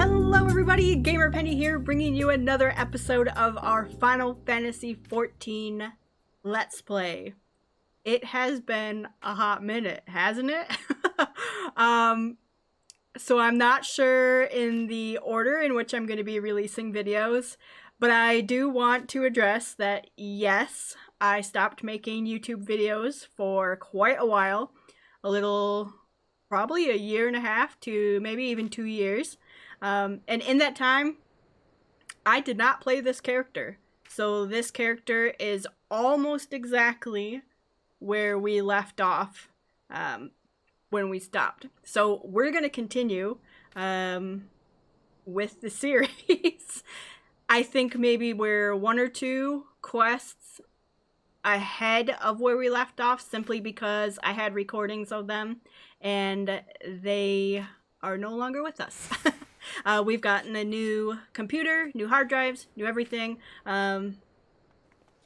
Hello everybody, GamerPenny here, bringing you another episode of our Final Fantasy XIV Let's Play. It has been a hot minute, hasn't it? So I'm not sure in the order in which I'm going to be releasing videos, but I do want to address that yes, I stopped making YouTube videos for quite a while, probably a year and a half to maybe even 2 years. And in that time, I did not play this character. So this character is almost exactly where we left off when we stopped. So we're going to continue with the series. I think maybe we're 1 or 2 quests ahead of where we left off, simply because I had recordings of them and they are no longer with us. We've gotten a new computer, new hard drives, new everything, and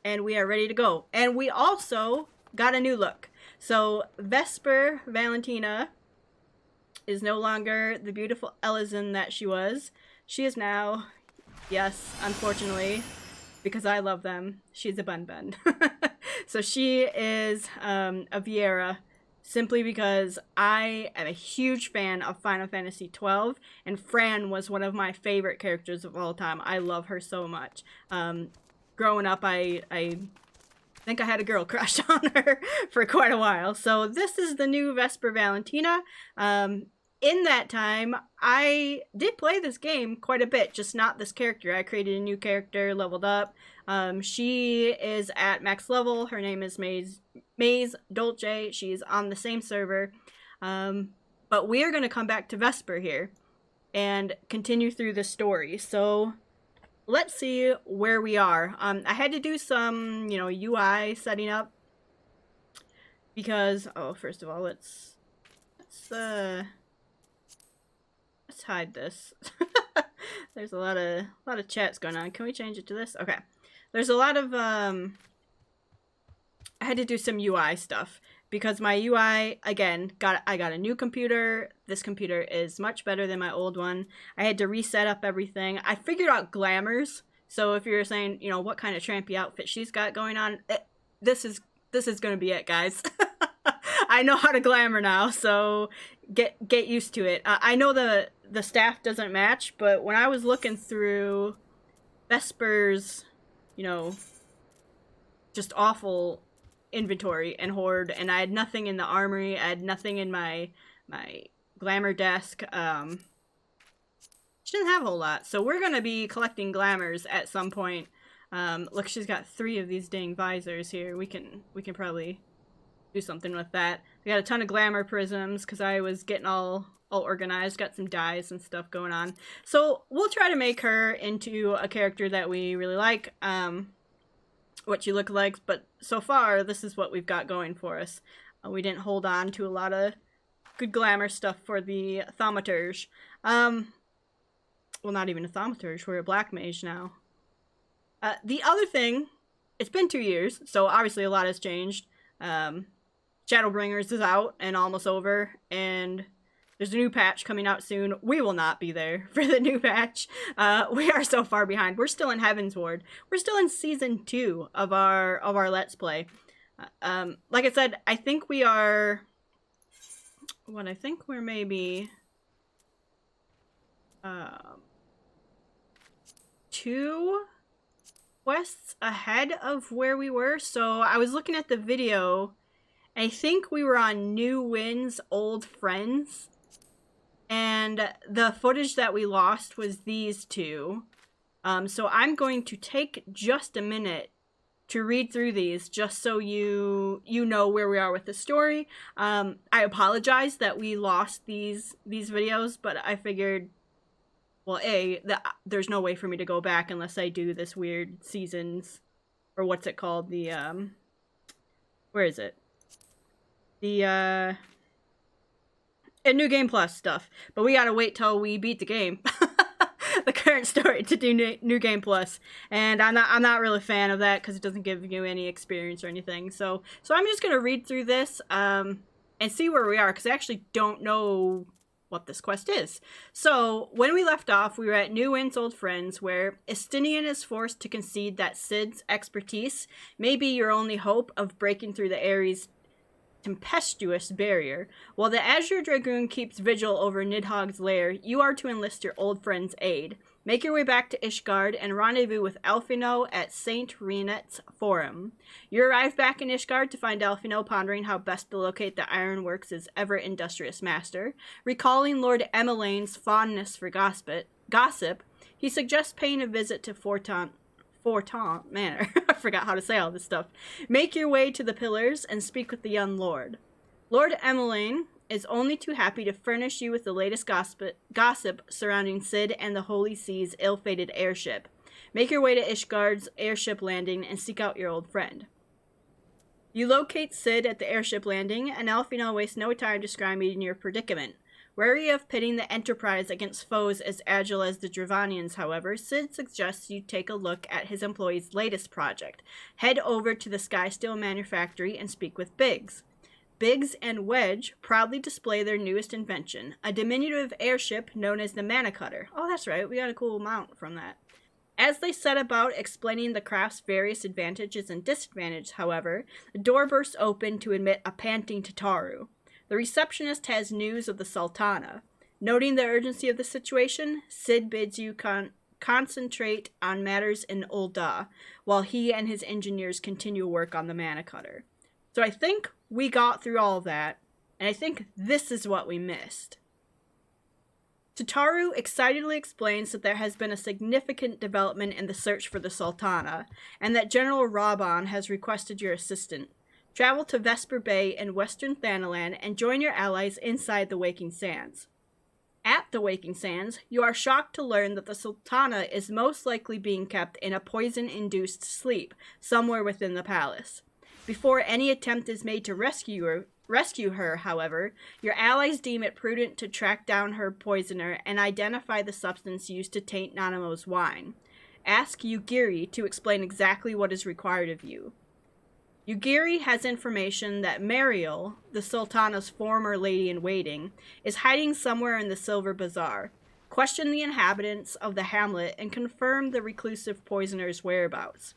we are ready to go. And we also got a new look. So Vesper Valentina is no longer the beautiful Ellison that she was. She is now, yes, unfortunately, because I love them, she's a bun. So she is a Viera, simply because I am a huge fan of Final Fantasy XII, and Fran was one of my favorite characters of all time. I love her so much. Growing up, I think I had a girl crush on her for quite a while. So this is the new Vesper Valentina. In that time, I did play this game quite a bit, just not this character. I created a new character, leveled up. She is at max level. Her name is Maze Dolce. She's on the same server. But we are going to come back to Vesper here and continue through the story. So let's see where we are. I had to do some, UI setting up because, first of all, let's hide this. There's a lot of chats going on. Can we change it to this? Okay. There's a lot of I had to do some UI stuff because my UI, again, I got a new computer. This computer is much better than my old one. I had to reset up everything. I figured out glamours. So if you're saying, what kind of trampy outfit she's got going on, this is going to be it, guys. I know how to glamour now, so get used to it. I know the staff doesn't match, but when I was looking through Vesper's, just awful inventory and hoard, and I had nothing in the armory, I had nothing in my glamour desk. She didn't have a whole lot, so we're gonna be collecting glamours at some point. Look, she's got 3 of these dang visors here. We can probably do something with that. We got a ton of glamour prisms because I was getting all organized, got some dyes and stuff going on. So we'll try to make her into a character that we really like, what she looks like, but so far this is what we've got going for us. We didn't hold on to a lot of good glamour stuff for the thaumaturge. Well, not even a thaumaturge, we're a black mage now. The other thing, it's been 2 years, so obviously a lot has changed. Shadowbringers is out and almost over, and there's a new patch coming out soon. We will not be there for the new patch. We are so far behind. We're still in Heavensward. We're still in season 2 of our Let's Play. Like I said, I think we are. I think we're maybe 2 quests ahead of where we were. So I was looking at the video. I think we were on New Wind's Old Friends. And the footage that we lost was these 2. So I'm going to take just a minute to read through these, just so you know where we are with the story. I apologize that we lost these videos, but I figured, well, that there's no way for me to go back unless I do this weird seasons, or what's it called? The where is it? The New Game Plus stuff, but we gotta wait till we beat the game, the current story, to do New Game Plus, and I'm not really a fan of that because it doesn't give you any experience or anything. So I'm just gonna read through this and see where we are, because I actually don't know what this quest is. So, when we left off, we were at New Wind's Old Friends, where Estinian is forced to concede that Cid's expertise may be your only hope of breaking through the Ares' tempestuous barrier. While the Azure Dragoon keeps vigil over Nidhogg's lair, you are to enlist your old friend's aid. Make your way back to Ishgard and rendezvous with Elfino at St. Renet's Forum. You arrive back in Ishgard to find Elfino pondering how best to locate the Ironworks' ever-industrious master. Recalling Lord Emmelane's fondness for gossip, he suggests paying a visit to Fortant Manor. I forgot how to say all this stuff. Make your way to the Pillars and speak with the young lord. Lord Emmeline is only too happy to furnish you with the latest gossip surrounding Cid and the Holy Sea's ill-fated airship. Make your way to Ishgard's airship landing and seek out your old friend. You locate Cid at the airship landing, and Elfino wastes no time describing your predicament. Wary of pitting the Enterprise against foes as agile as the Dravanians, however, Cid suggests you take a look at his employee's latest project. Head over to the Skysteel Manufactory and speak with Biggs. Biggs and Wedge proudly display their newest invention, a diminutive airship known as the Manicutter. Oh, that's right, we got a cool mount from that. As they set about explaining the craft's various advantages and disadvantages, however, the door bursts open to admit a panting Tataru. The receptionist has news of the Sultana. Noting the urgency of the situation, Cid bids you concentrate on matters in Ul'dah, while he and his engineers continue work on the Manicutter. So I think we got through all of that, and I think this is what we missed. Tataru excitedly explains that there has been a significant development in the search for the Sultana, and that General Raban has requested your assistance. Travel to Vesper Bay in western Thanalan and join your allies inside the Waking Sands. At the Waking Sands, you are shocked to learn that the Sultana is most likely being kept in a poison-induced sleep somewhere within the palace. Before any attempt is made to rescue her, however, your allies deem it prudent to track down her poisoner and identify the substance used to taint Nanamo's wine. Ask Yugiri to explain exactly what is required of you. Yugiri has information that Mariel, the Sultana's former lady-in-waiting, is hiding somewhere in the Silver Bazaar. Question the inhabitants of the hamlet and confirm the reclusive poisoner's whereabouts.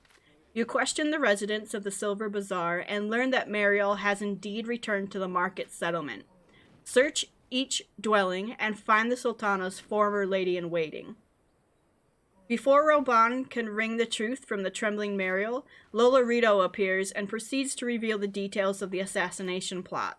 You question the residents of the Silver Bazaar and learn that Mariel has indeed returned to the market settlement. Search each dwelling and find the Sultana's former lady-in-waiting. Before Roban can wring the truth from the trembling Mariel, Lolorito appears and proceeds to reveal the details of the assassination plot.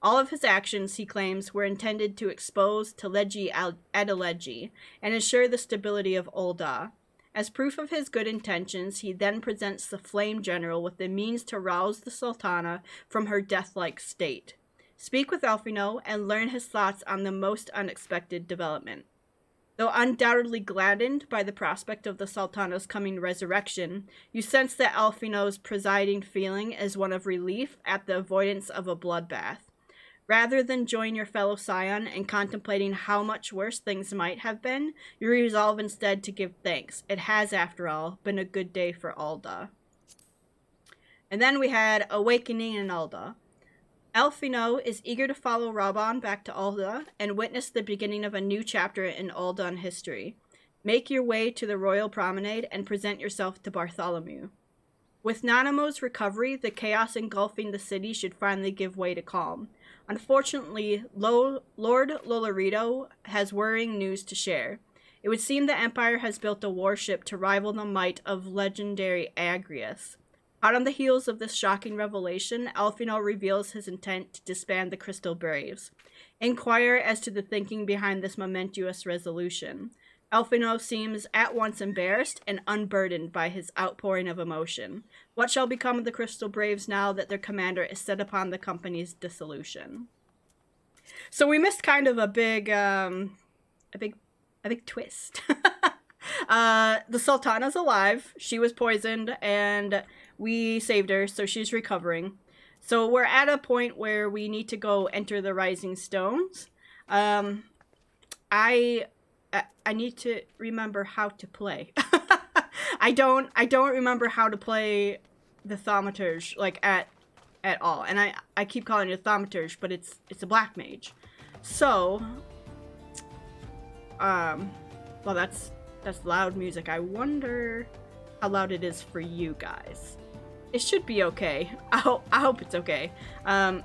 All of his actions, he claims, were intended to expose Teleji Adeleji and ensure the stability of Ul'dah. As proof of his good intentions, he then presents the Flame General with the means to rouse the Sultana from her death-like state. Speak with Elfino and learn his thoughts on the most unexpected development. Though undoubtedly gladdened by the prospect of the Sultana's coming resurrection, you sense that Elfino's presiding feeling is one of relief at the avoidance of a bloodbath. Rather than join your fellow scion in contemplating how much worse things might have been, you resolve instead to give thanks. It has, after all, been a good day for Ul'dah. And then we had Awakening in Ul'dah. Elfino is eager to follow Raban back to Ul'dah and witness the beginning of a new chapter in Ul'dah history. Make your way to the Royal Promenade and present yourself to Bartholomew. With Nanamo's recovery, the chaos engulfing the city should finally give way to calm. Unfortunately, Lord Lolorito has worrying news to share. It would seem the Empire has built a warship to rival the might of legendary Agrias. Hot on the heels of this shocking revelation, Elfino reveals his intent to disband the Crystal Braves. Inquire as to the thinking behind this momentous resolution. Elfino seems at once embarrassed and unburdened by his outpouring of emotion. What shall become of the Crystal Braves now that their commander is set upon the company's dissolution? So we missed kind of a big twist. The Sultana's alive. She was poisoned, and we saved her, so she's recovering. So we're at a point where we need to go enter the Rising Stones. I need to remember how to play. I don't remember how to play the thaumaturge like at all. And I keep calling it a thaumaturge, but it's a black mage. So well, that's loud music. I wonder how loud it is for you guys. It should be okay. I hope it's okay. Let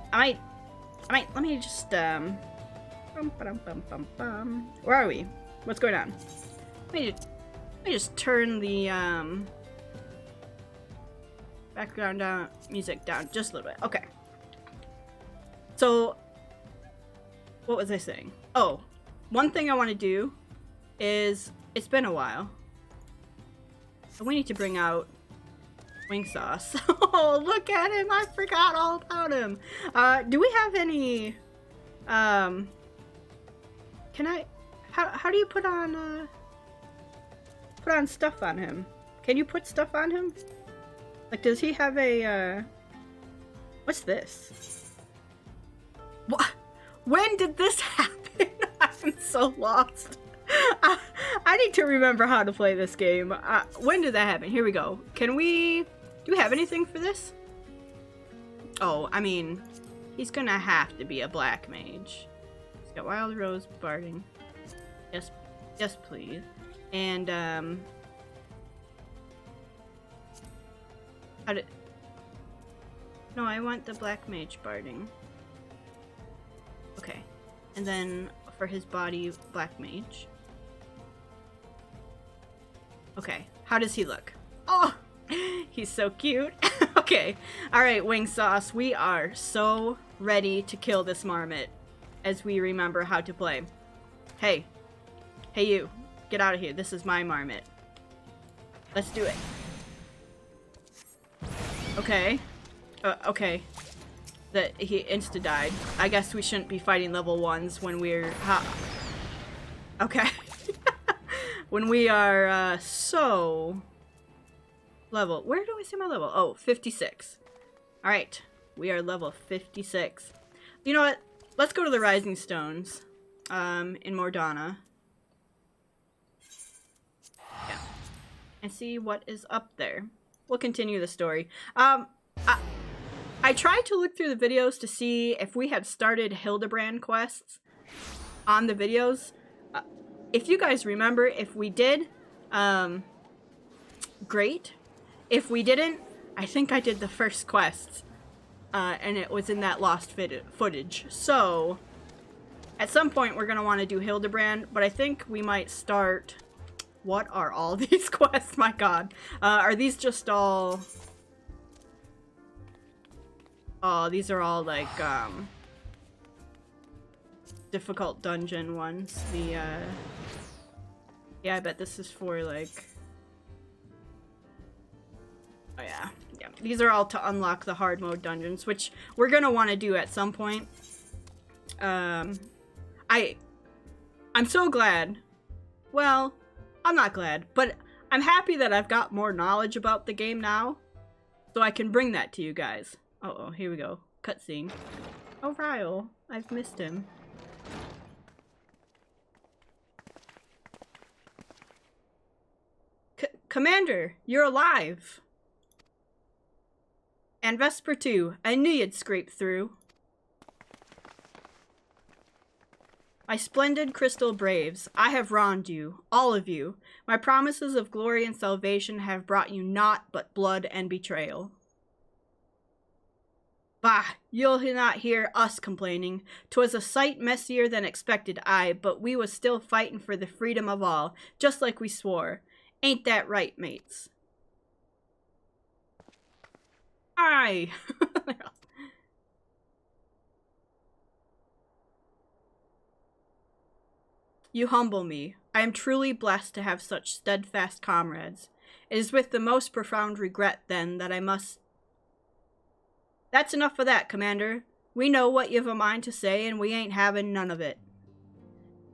me just, where are we? What's going on? Let me just turn the, background music down just a little bit. Okay. So, what was I saying? Oh, one thing I want to do is, it's been a while. So we need to bring out wing sauce. Oh, look at him! I forgot all about him. Do we have any, can I, how do you put on stuff on him? Can you put stuff on him? Like, does he have a, what's this? What? When did this happen? I'm so lost. I need to remember how to play this game. When did that happen? Here we go. Do we have anything for this? Oh, I mean, he's gonna have to be a black mage. He's got Wild Rose Barding. Yes, yes please. And, no, I want the black mage barding. Okay. And then for his body, black mage. Okay. How does he look? Oh! He's so cute. Okay. Alright, wing sauce. We are so ready to kill this marmot as we remember how to play. Hey. Hey you. Get out of here. This is my marmot. Let's do it. Okay. Okay. That he insta-died. I guess we shouldn't be fighting level 1s when we're... Okay. When we are, so... level... Where do I see my level? Oh, 56. Alright. We are level 56. You know what? Let's go to the Rising Stones. In Mordana. Yeah. And see what is up there. We'll continue the story. I tried to look through the videos to see if we had started Hildebrand quests on the videos. If you guys remember, if we did, great. If we didn't, I think I did the first quest, and it was in that lost footage. So, at some point we're going to want to do Hildebrand, but I think we might start... What are all these quests? My god. Are these just all... Oh, these are all, like, difficult dungeon ones. The, yeah, I bet this is for, like... Oh, yeah. Yeah. These are all to unlock the hard mode dungeons, which we're gonna want to do at some point. I'm so glad. Well, I'm not glad, but I'm happy that I've got more knowledge about the game now, so I can bring that to you guys. Uh-oh, here we go. Cutscene. Oh, Ryle. I've missed him. Commander, you're alive! And Vesper too. I knew you'd scrape through. My splendid crystal braves, I have wronged you, all of you. My promises of glory and salvation have brought you naught but blood and betrayal. Bah, you'll not hear us complaining. 'Twas a sight messier than expected, aye, but we was still fighting for the freedom of all, just like we swore. Ain't that right, mates? Aye! You humble me. I am truly blessed to have such steadfast comrades. It is with the most profound regret, then, that I must... That's enough of that, Commander. We know what you've a mind to say, and we ain't having none of it.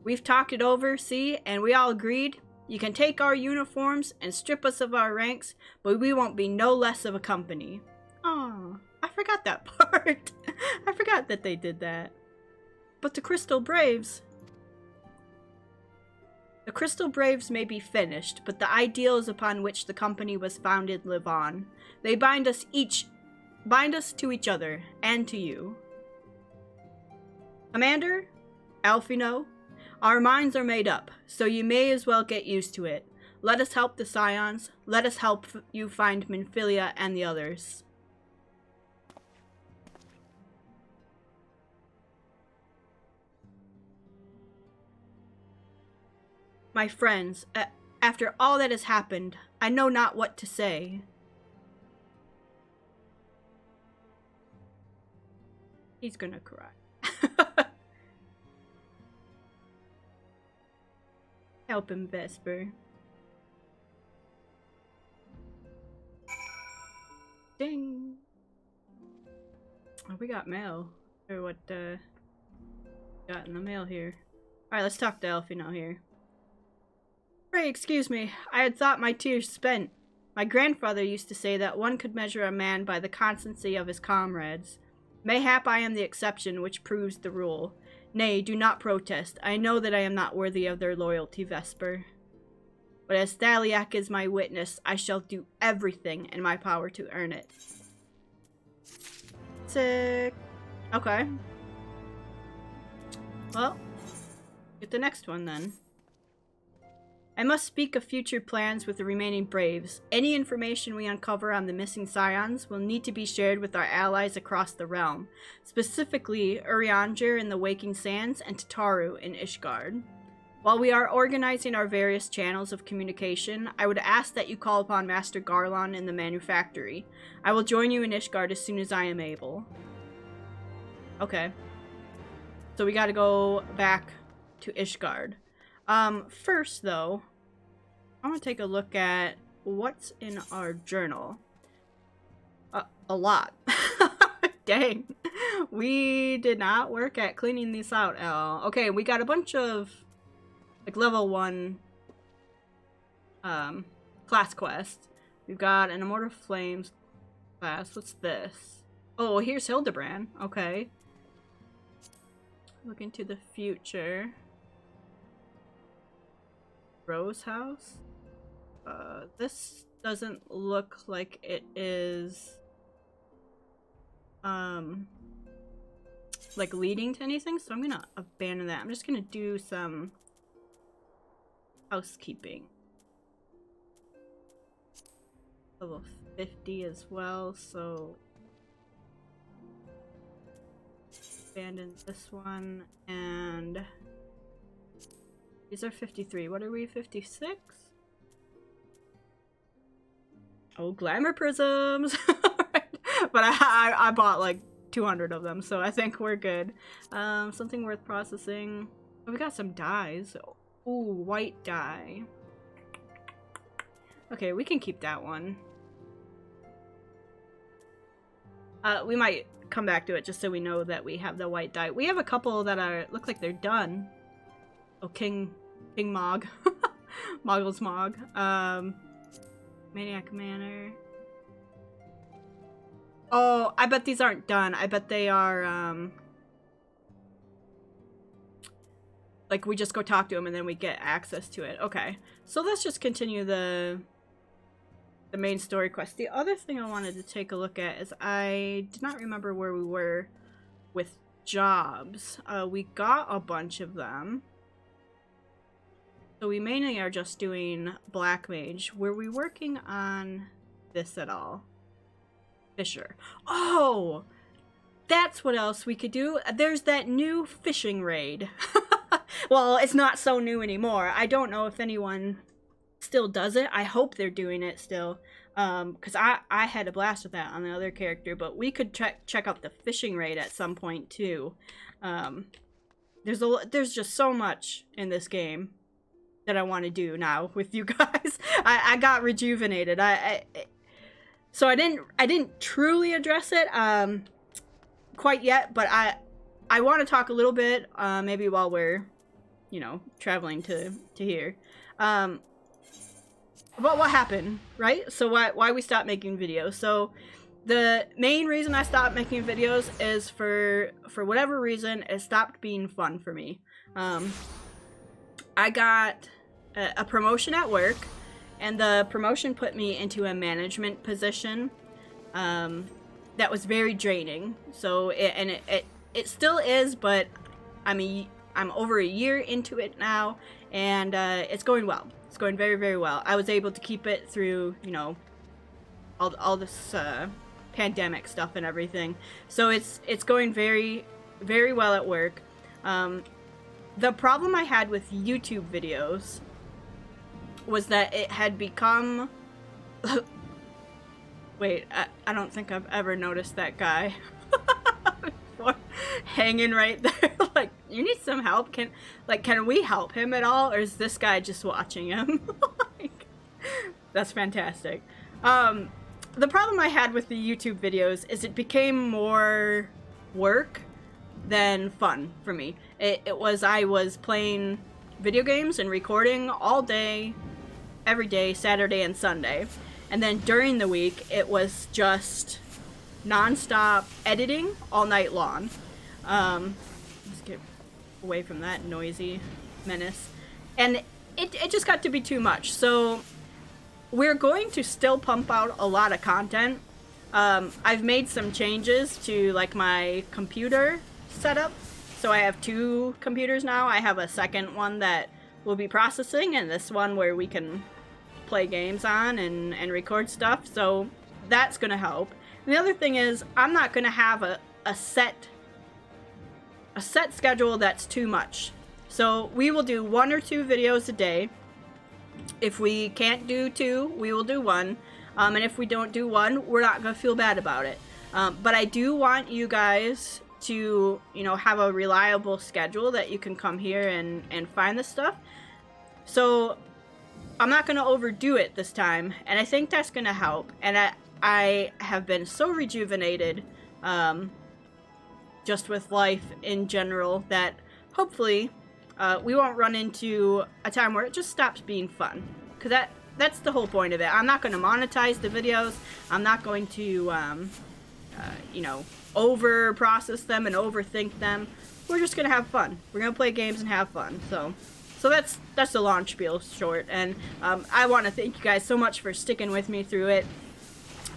We've talked it over, see, and we all agreed. You can take our uniforms and strip us of our ranks, but we won't be no less of a company. Aw, I forgot that part. I forgot that they did that. But the Crystal Braves... The Crystal Braves may be finished, but the ideals upon which the company was founded live on. They bind us to each other, and to you. Commander, Alfino, Our minds are made up, so you may as well get used to it. Let us help the Scions. Let us help you find Minfilia and the others. My friends, after all that has happened, I know not what to say. He's gonna cry. Help him, Vesper. Ding! Oh, we got mail. Or what, got in the mail here. Alright, let's talk to Elfie now here. Pray, excuse me. I had thought my tears spent. My grandfather used to say that one could measure a man by the constancy of his comrades. Mayhap I am the exception which proves the rule. Nay, do not protest. I know that I am not worthy of their loyalty, Vesper. But as Thaliak is my witness, I shall do everything in my power to earn it. Sick. Okay. Well, get the next one then. I must speak of future plans with the remaining Braves. Any information we uncover on the missing Scions will need to be shared with our allies across the realm, specifically Urianger in the Waking Sands and Tataru in Ishgard. While we are organizing our various channels of communication, I would ask that you call upon Master Garlon in the manufactory. I will join you in Ishgard as soon as I am able. Okay. So we gotta go back to Ishgard. First, though, I want to take a look at what's in our journal. A lot. Dang. We did not work at cleaning these out at all. Okay, we got a bunch of, like, level 1, class quests. We've got an Immortal Flames class. What's this? Oh, here's Hildebrand. Okay. Look into the future. Rose House? This doesn't look like it is, like leading to anything, so I'm gonna abandon that. I'm just gonna do some housekeeping. Level 50 as well, so abandon this one, and these are 53. What are we, 56? Oh, glamour prisms! But I bought like 200 of them, so I think we're good. Something worth processing. Oh, we got some dyes. Ooh, white dye. Okay, we can keep that one. We might come back to it just so we know that we have the white dye. We have a couple that are look like they're done. Oh, King Mog. Moggle's Mog. Maniac Manor. Oh, I bet these aren't done. I bet they are, like, we just go talk to him and then we get access to it. Okay. So let's just continue the main story quest. The other thing I wanted to take a look at is I did not remember where we were with jobs. We got a bunch of them. So we mainly are just doing Black Mage. Were we working on this at all? Fisher. Oh! That's what else we could do. There's that new fishing raid. Well, it's not so new anymore. I don't know if anyone still does it. I hope they're doing it still. Because I had a blast with that on the other character. But we could check out the fishing raid at some point too. There's just so much in this game that I want to do now with you guys. I got rejuvenated. So I didn't truly address it quite yet, but I want to talk a little bit maybe while we're, you know, traveling to here about what happened, right? So why we stopped making videos. So the main reason I stopped making videos is for whatever reason it stopped being fun for me. I got a promotion at work, and the promotion put me into a management position that was very draining. So it still is, but I mean, I'm over a year into it now, and it's going well. It's going very, very well. I was able to keep it through, you know, all this pandemic stuff and everything. So it's going very, very well at work. The problem I had with YouTube videos was that it had become... Wait, I don't think I've ever noticed that guy before, hanging right there. Like, you need some help? Can we help him at all? Or is this guy just watching him? Like, that's fantastic. The problem I had with the YouTube videos is it became more work than fun for me. I was playing video games and recording all day, every day, Saturday and Sunday. And then during the week, it was just non-stop editing all night long. Let's get away from that noisy menace. And it just got to be too much. So we're going to still pump out a lot of content. I've made some changes to like my computer setup. So I have 2 computers now. I have a second one that will be processing, and this one where we can play games on and record stuff, so that's gonna help. And the other thing is, I'm not gonna have a set schedule that's too much. So we will do 1 or 2 videos a day. If we can't do 2, we will do 1. And if we don't do 1, we're not gonna feel bad about it. But I do want you guys to, you know, have a reliable schedule that you can come here and find this stuff. So I'm not going to overdo it this time, and I think that's going to help. And I have been so rejuvenated just with life in general that hopefully we won't run into a time where it just stops being fun. Because that's the whole point of it. I'm not going to monetize the videos. I'm not going to, you know, over-process them and overthink them. We're just going to have fun. We're going to play games and have fun. So that's the launch spiel short, and I want to thank you guys so much for sticking with me through it.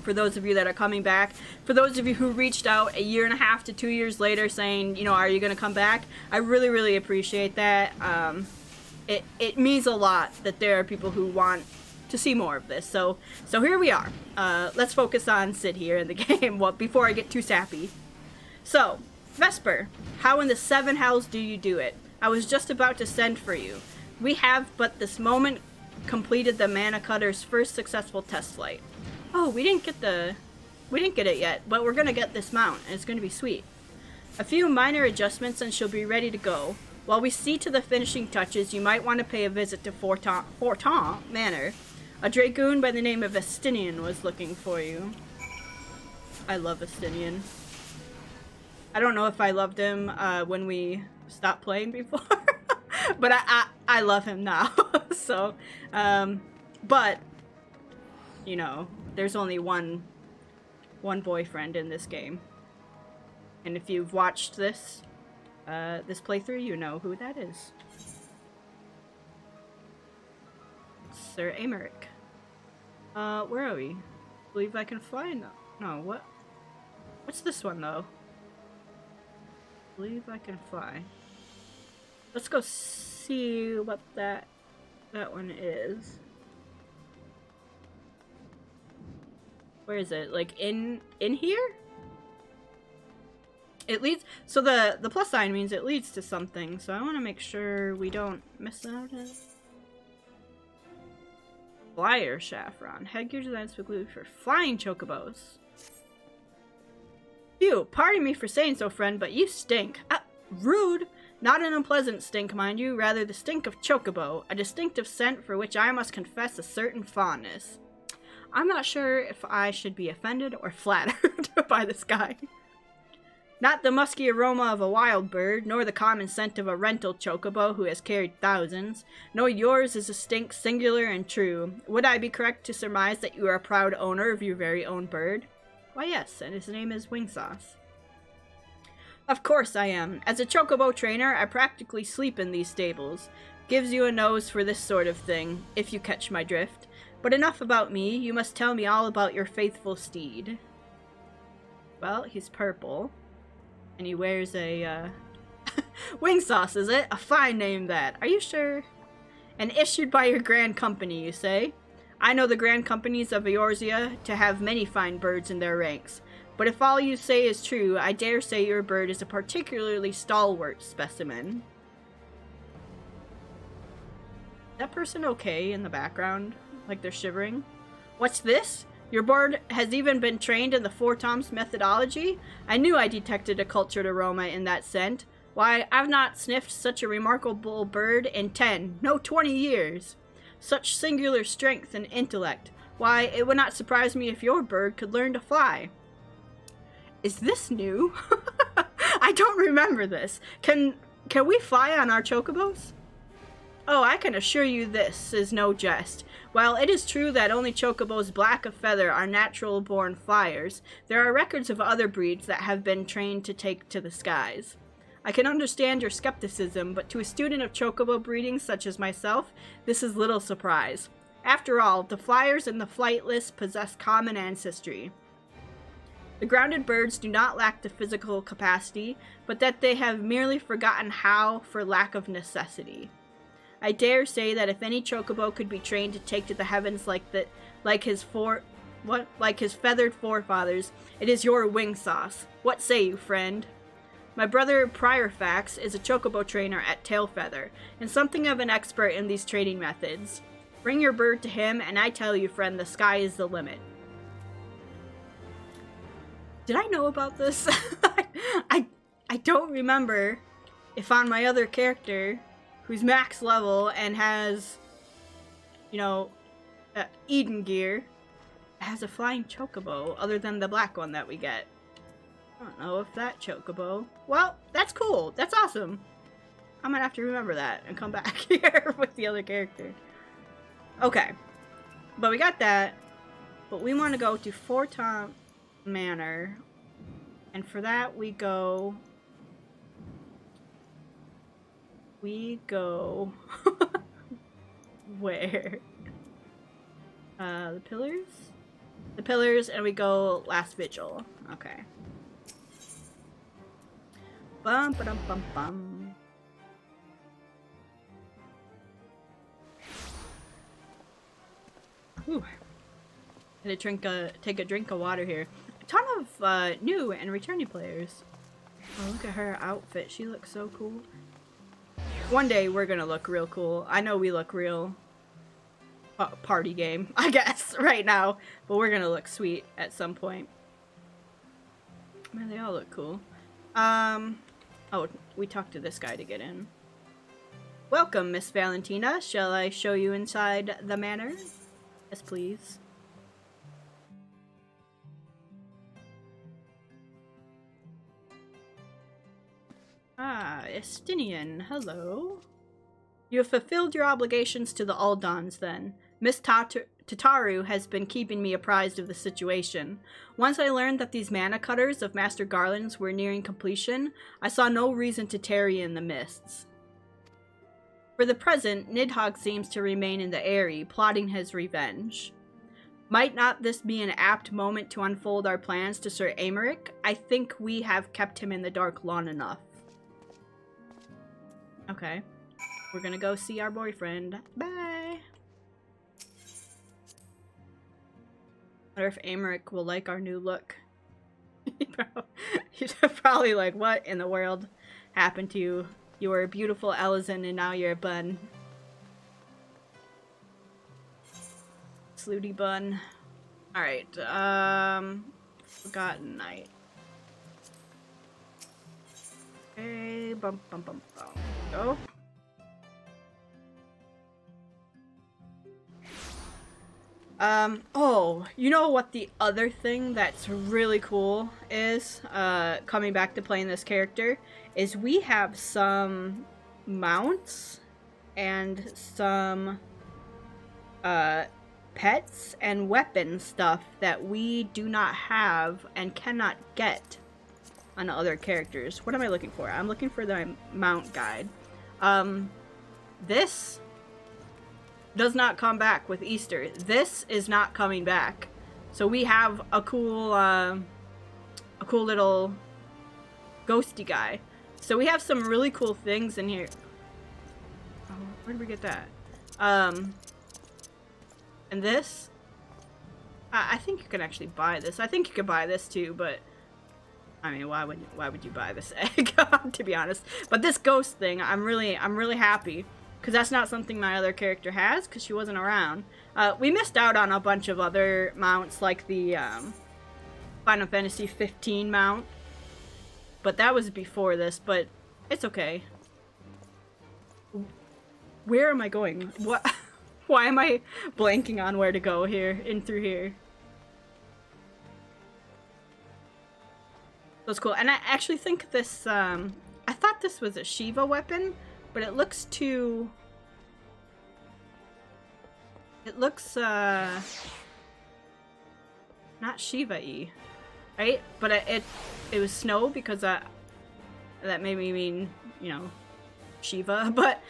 For those of you that are coming back, for those of you who reached out 1.5 to 2 years later saying, you know, are you going to come back? I really, really appreciate that. It means a lot that there are people who want to see more of this. So here we are. Let's focus on Sid here in the game. Well, before I get too sappy. So, Vesper, how in the 7 hells do you do it? I was just about to send for you. We have but this moment completed the Mana Cutter's first successful test flight. Oh, we didn't get it yet, but we're gonna get this mount, and it's gonna be sweet. A few minor adjustments and she'll be ready to go. While we see to the finishing touches, you might want to pay a visit to Forton Manor. A Dragoon by the name of Vestinian was looking for you. I love Vestinian. I don't know if I loved him when we stopped playing before, but I love him now. So, but you know, there's only one boyfriend in this game, and if you've watched this playthrough, you know who that is. Sir Amaric. Where are we? I believe I can fly? No, what? What's this one though? I believe I can fly. Let's go see what that one is. Where is it? Like in here? It leads, so the plus sign means it leads to something, so I want to make sure we don't miss out on it. Flyer Saffron. Headgear design specifically for flying chocobos. Phew, pardon me for saying so, friend, but you stink. Rude! Not an unpleasant stink, mind you, rather the stink of chocobo, a distinctive scent for which I must confess a certain fondness. I'm not sure if I should be offended or flattered by this guy. Not the musky aroma of a wild bird, nor the common scent of a rental chocobo who has carried thousands. No, yours is a stink singular and true. Would I be correct to surmise that you are a proud owner of your very own bird? Why yes, and his name is Wing Sauce. Of course I am. As a chocobo trainer, I practically sleep in these stables. Gives you a nose for this sort of thing, if you catch my drift. But enough about me, you must tell me all about your faithful steed. Well, he's purple. And he wears a Wing sauce, is it? A fine name, that. Are you sure? And issued by your grand company, you say? I know the grand companies of Eorzea to have many fine birds in their ranks. But if all you say is true, I dare say your bird is a particularly stalwart specimen. Is that person okay in the background? Like they're shivering? What's this? Your bird has even been trained in the Four Toms methodology? I knew I detected a cultured aroma in that scent. Why, I've not sniffed such a remarkable bird in 10, no 20 years. Such singular strength and intellect. Why, it would not surprise me if your bird could learn to fly. Is this new? I don't remember this. Can we fly on our chocobos? Oh, I can assure you this is no jest. While it is true that only chocobos black of feather are natural-born flyers, there are records of other breeds that have been trained to take to the skies. I can understand your skepticism, but to a student of chocobo breeding such as myself, this is little surprise. After all, the flyers and the flightless possess common ancestry. The grounded birds do not lack the physical capacity, but that they have merely forgotten how for lack of necessity. I dare say that if any chocobo could be trained to take to the heavens like his feathered forefathers, it is your wing sauce. What say you, friend? My brother Priorfax is a chocobo trainer at Tailfeather, and something of an expert in these training methods. Bring your bird to him, and I tell you, friend, the sky is the limit. Did I know about this? I don't remember if on my other character, who's max level and has, you know, Eden gear, has a flying chocobo other than the black one that we get. I don't know if that chocobo... Well, that's cool. That's awesome. I'm gonna have to remember that and come back here with the other character. Okay. But we got that. But we want to go to Four Tom Manor. And for that, we go... Where? The Pillars? The Pillars, and we go Last Vigil. Okay. Bum ba dum bum bum. Whew. Gonna take a drink of water here. A ton of new and returning players. Oh, look at her outfit. She looks so cool. One day we're gonna look real cool. I know we look real party game, I guess, right now. But we're gonna look sweet at some point. Man, they all look cool. Oh, we talked to this guy to get in. Welcome, Miss Valentina. Shall I show you inside the manor? Yes, please. Ah, Estinian, hello. You have fulfilled your obligations to the Aldons, then. Miss Tataru has been keeping me apprised of the situation. Once I learned that these mana cutters of Master Garland's were nearing completion, I saw no reason to tarry in the mists. For the present, Nidhogg seems to remain in the Eyrie, plotting his revenge. Might not this be an apt moment to unfold our plans to Sir Aymeric? I think we have kept him in the dark long enough. Okay. We're gonna go see our boyfriend. Bye! I wonder if Aymeric will like our new look. He's probably like, what in the world happened to you? You were a beautiful Elizan and now you're a bun. Slooty bun. Alright, Forgotten Night. Okay, bum bum bum bum. Go. Oh, you know what the other thing that's really cool is, coming back to playing this character, is we have some mounts and some, pets and weapon stuff that we do not have and cannot get on other characters. What am I looking for? I'm looking for the mount guide. This does not come back with Easter. This is not coming back. So we have a cool little ghosty guy. So we have some really cool things in here. Oh, where did we get that? And this? I think you can actually buy this. I think you could buy this too, but I mean, why would you buy this egg? To be honest. But this ghost thing, I'm really happy because that's not something my other character has because she wasn't around. We missed out on a bunch of other mounts like the Final Fantasy 15 mount, but that was before this. But it's okay. Where am I going? What? Why am I blanking on where to go here? In through here. That's cool. And I actually think this, I thought this was a Shiva weapon, but it looks too... It looks, not Shiva-y, right? But it was snow because that made me mean, you know, Shiva. But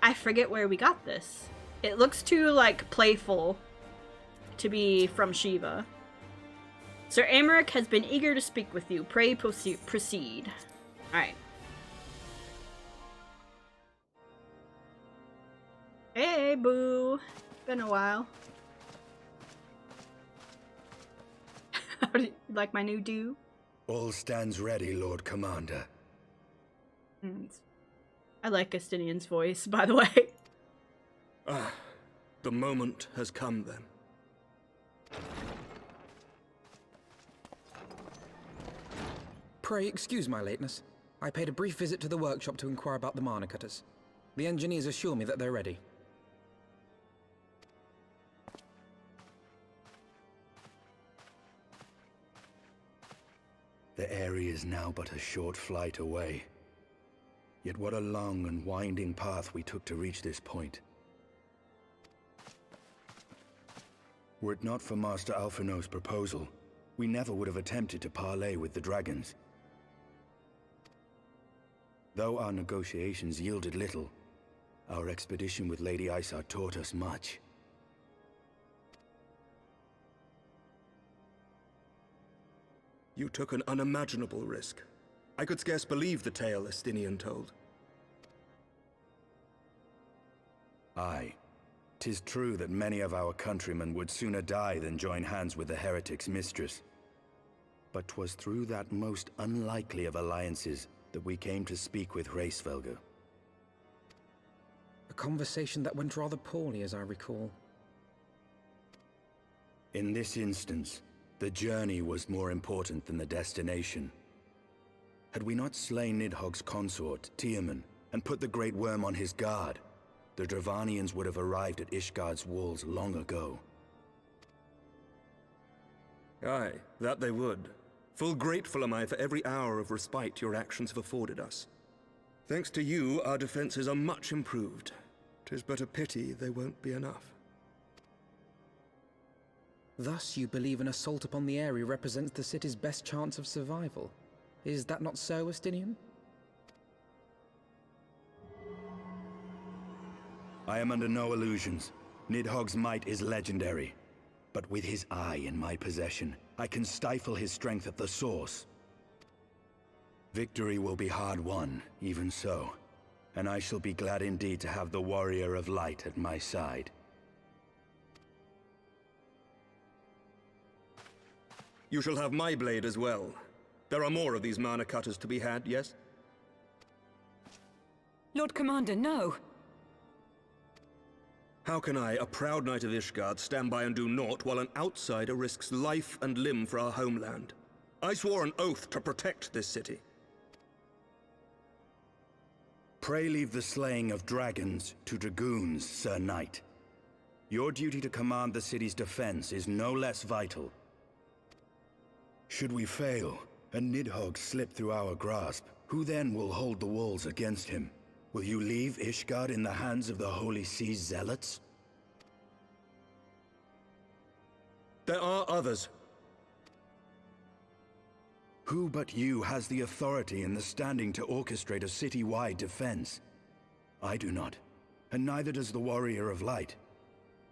I forget where we got this. It looks too, like, playful to be from Shiva. Sir Amaric has been eager to speak with you. Pray proceed. Alright. Hey, boo. Been a while. How do you like my new do? All stands ready, Lord Commander. I like Estinian's voice, by the way. Ah, the moment has come then. Pray excuse my lateness. I paid a brief visit to the workshop to inquire about the mana cutters. The engineers assure me that they're ready. The area is now but a short flight away. Yet what a long and winding path we took to reach this point. Were it not for Master Alphino's proposal, we never would have attempted to parley with the dragons. Though our negotiations yielded little, our expedition with Lady Isar taught us much. You took an unimaginable risk. I could scarce believe the tale Estinian told. Aye. 'Tis true that many of our countrymen would sooner die than join hands with the heretic's mistress. But 'twas through that most unlikely of alliances that we came to speak with Hraesvelgr. A conversation that went rather poorly, as I recall. In this instance, the journey was more important than the destination. Had we not slain Nidhogg's consort, Tiaman, and put the Great Worm on his guard, the Dravanians would have arrived at Ishgard's walls long ago. Aye, that they would. Full grateful am I for every hour of respite your actions have afforded us. Thanks to you, our defenses are much improved. 'Tis but a pity they won't be enough. Thus you believe an assault upon the area represents the city's best chance of survival. Is that not so, Estinian? I am under no illusions. Nidhogg's might is legendary. But with his eye in my possession, I can stifle his strength at the source. Victory will be hard won, even so. And I shall be glad indeed to have the Warrior of Light at my side. You shall have my blade as well. There are more of these mana cutters to be had, yes? Lord Commander, no! How can I, a proud knight of Ishgard, stand by and do naught while an outsider risks life and limb for our homeland? I swore an oath to protect this city. Pray leave the slaying of dragons to dragoons, Sir Knight. Your duty to command the city's defense is no less vital. Should we fail, and Nidhogg slip through our grasp, who then will hold the walls against him? Will you leave Ishgard in the hands of the Holy Sea's zealots? There are others. Who but you has the authority and the standing to orchestrate a city-wide defense? I do not, and neither does the Warrior of Light.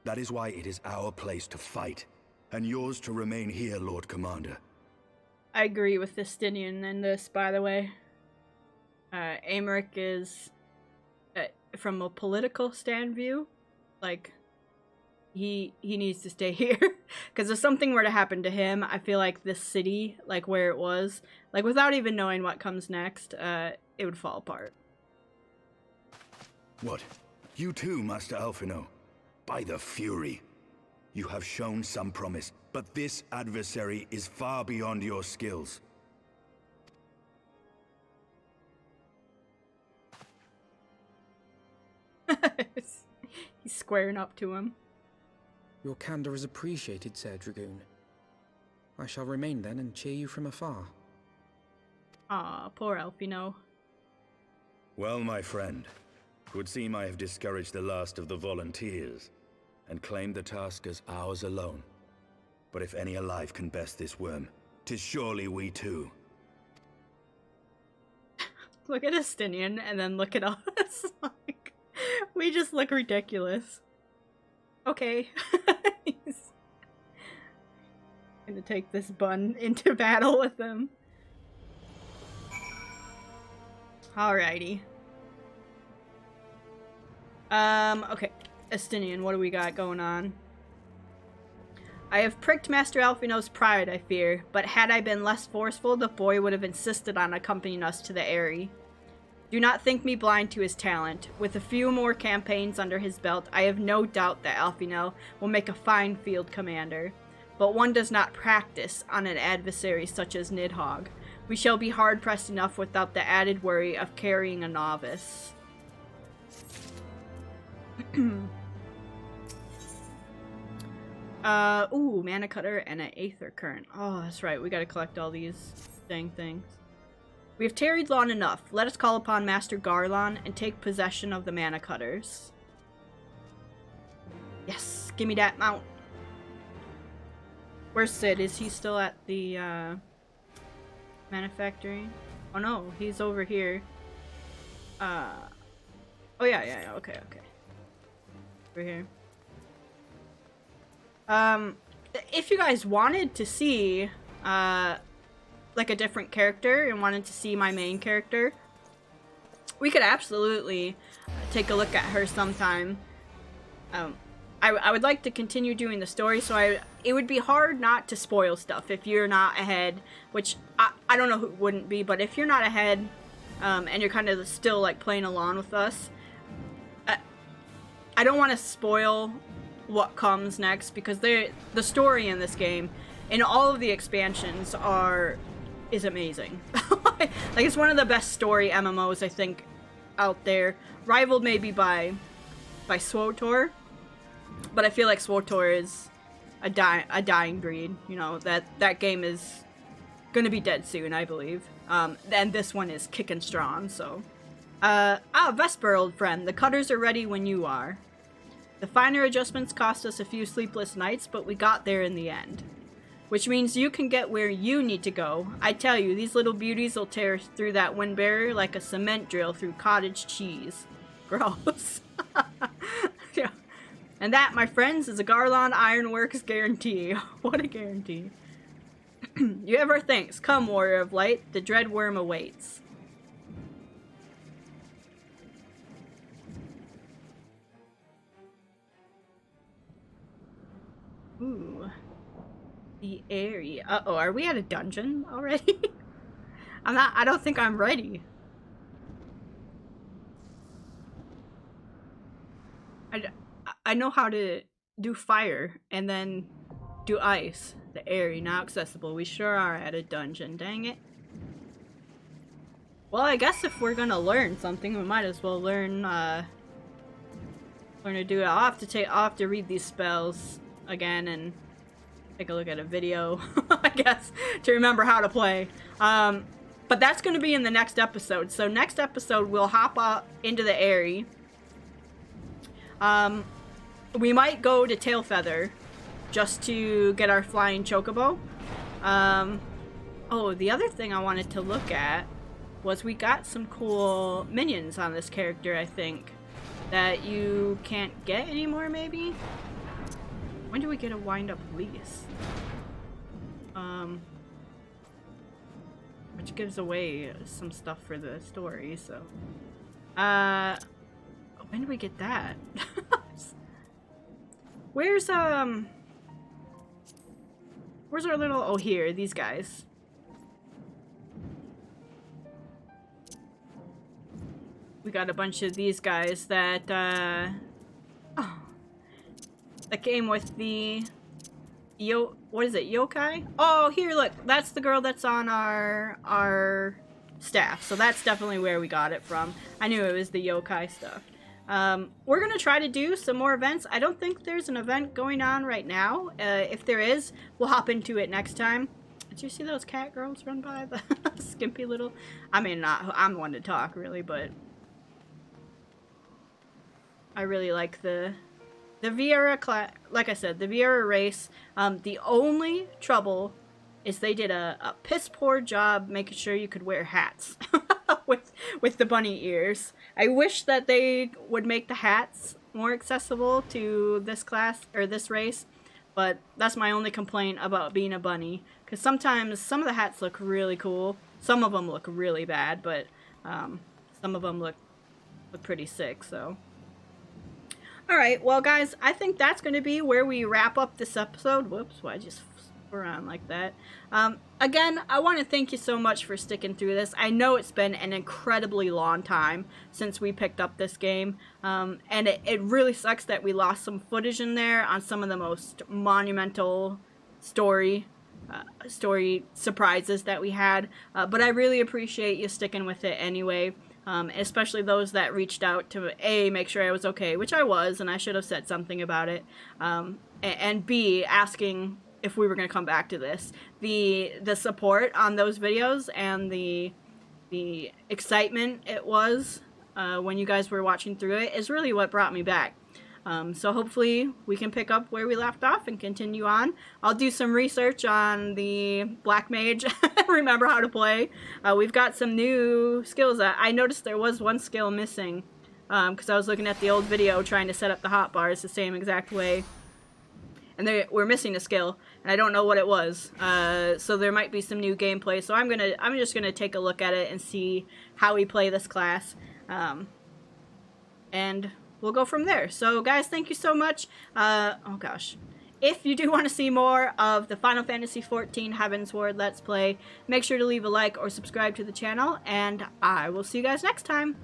That is why it is our place to fight, and yours to remain here, Lord Commander. I agree with Estinian in this, by the way. Amric is, from a political stand view, like, he needs to stay here. Because if something were to happen to him, I feel like this city, like where it was, like without even knowing what comes next, it would fall apart. What? You too, Master Alphino? By the Fury. You have shown some promise, but this adversary is far beyond your skills. He's squaring up to him. Your candor is appreciated, Sir Dragoon. I shall remain then and cheer you from afar. Aw, poor Alphino. Well, my friend, it would seem I have discouraged the last of the volunteers, and claimed the task as ours alone. But if any alive can best this worm, 'tis surely we too. Look at Estinian, and then look at us. Like, we just look ridiculous. Okay. He's gonna take this bun into battle with him. Alrighty. Okay. Estinian, what do we got going on? I have pricked Master Alphino's pride, I fear, but had I been less forceful, the boy would have insisted on accompanying us to the Eyrie. Do not think me blind to his talent. With a few more campaigns under his belt, I have no doubt that Alphino will make a fine field commander. But one does not practice on an adversary such as Nidhogg. We shall be hard-pressed enough without the added worry of carrying a novice. Ooh, mana cutter and an aether current. Oh, that's right. We gotta collect all these dang things. We have tarried long enough. Let us call upon Master Garlon and take possession of the mana cutters. Yes, give me that mount. Where's Sid? Is he still at the manufacturing? Oh no, he's over here. Oh yeah, okay. Over here. If you guys wanted to see, like a different character and wanted to see my main character, we could absolutely take a look at her sometime. I would like to continue doing the story, so it would be hard not to spoil stuff if you're not ahead, which I don't know who wouldn't be, but if you're not ahead, and you're kind of still like playing along with us, I don't want to spoil what comes next, because the story in this game and all of the expansions is amazing. Like, it's one of the best story MMOs I think out there, rivaled maybe by SWTOR, but I feel like SWTOR is a dying breed. You know, that game is gonna be dead soon, I believe. And this one is kicking strong, so Vesper, old friend, the cutters are ready when you are. The finer adjustments cost us a few sleepless nights, but we got there in the end. Which means you can get where you need to go. I tell you, these little beauties will tear through that wind barrier like a cement drill through cottage cheese. Gross. Yeah. And that, my friends, is a Garlon Ironworks guarantee. What a guarantee. You have our thanks. Come, Warrior of Light. The dread worm awaits. Ooh. The area. Uh-oh, are we at a dungeon already? I don't think I'm ready. I know how to do fire and then do ice. The area now accessible. We sure are at a dungeon, dang it. Well, I guess if we're gonna learn something, we might as well learn to do it. I'll have to read these spells again and take a look at a video, I guess, to remember how to play. But that's going to be in the next episode. So next episode, we'll hop up into the Eyrie. We might go to Tailfeather just to get our flying chocobo. Oh, the other thing I wanted to look at was we got some cool minions on this character, I think, that you can't get anymore, maybe? When do we get a wind-up lease? which gives away some stuff for the story, so. When do we get that? Where's our little, oh, here, these guys. We got a bunch of these guys that, that came with the, what is it, yokai? Oh, here, look, that's the girl that's on our staff, so that's definitely where we got it from. I knew it was the yokai stuff. We're gonna try to do some more events. I don't think there's an event going on right now. If there is, we'll hop into it next time. Did you see those cat girls run by? The skimpy little... I mean, I'm the one to talk, really, but... I really like the Viera class. Like I said, the Viera race. The only trouble is they did a piss poor job making sure you could wear hats with the bunny ears. I wish that they would make the hats more accessible to this class or this race, but that's my only complaint about being a bunny, because sometimes some of the hats look really cool, some of them look really bad, but some of them look pretty sick. So alright, well guys, I think that's going to be where we wrap up this episode. Whoops, why I just around like that. Again, I want to thank you so much for sticking through this. I know it's been an incredibly long time since we picked up this game, and it really sucks that we lost some footage in there on some of the most monumental story surprises that we had, but I really appreciate you sticking with it anyway. Especially those that reached out to A, make sure I was okay, which I was, and I should have said something about it, and B, asking if we were going to come back to this. The support on those videos and the excitement it was when you guys were watching through it is really what brought me back. So hopefully we can pick up where we left off and continue on. I'll do some research on the Black Mage, remember how to play. We've got some new skills. I noticed there was one skill missing because I was looking at the old video trying to set up the hotbars the same exact way. And we're missing a skill, and I don't know what it was. So there might be some new gameplay. So I'm just gonna take a look at it and see how we play this class, and we'll go from there. So guys, thank you so much. Oh gosh, if you do want to see more of the Final Fantasy XIV Heavensward Let's Play, make sure to leave a like or subscribe to the channel, and I will see you guys next time.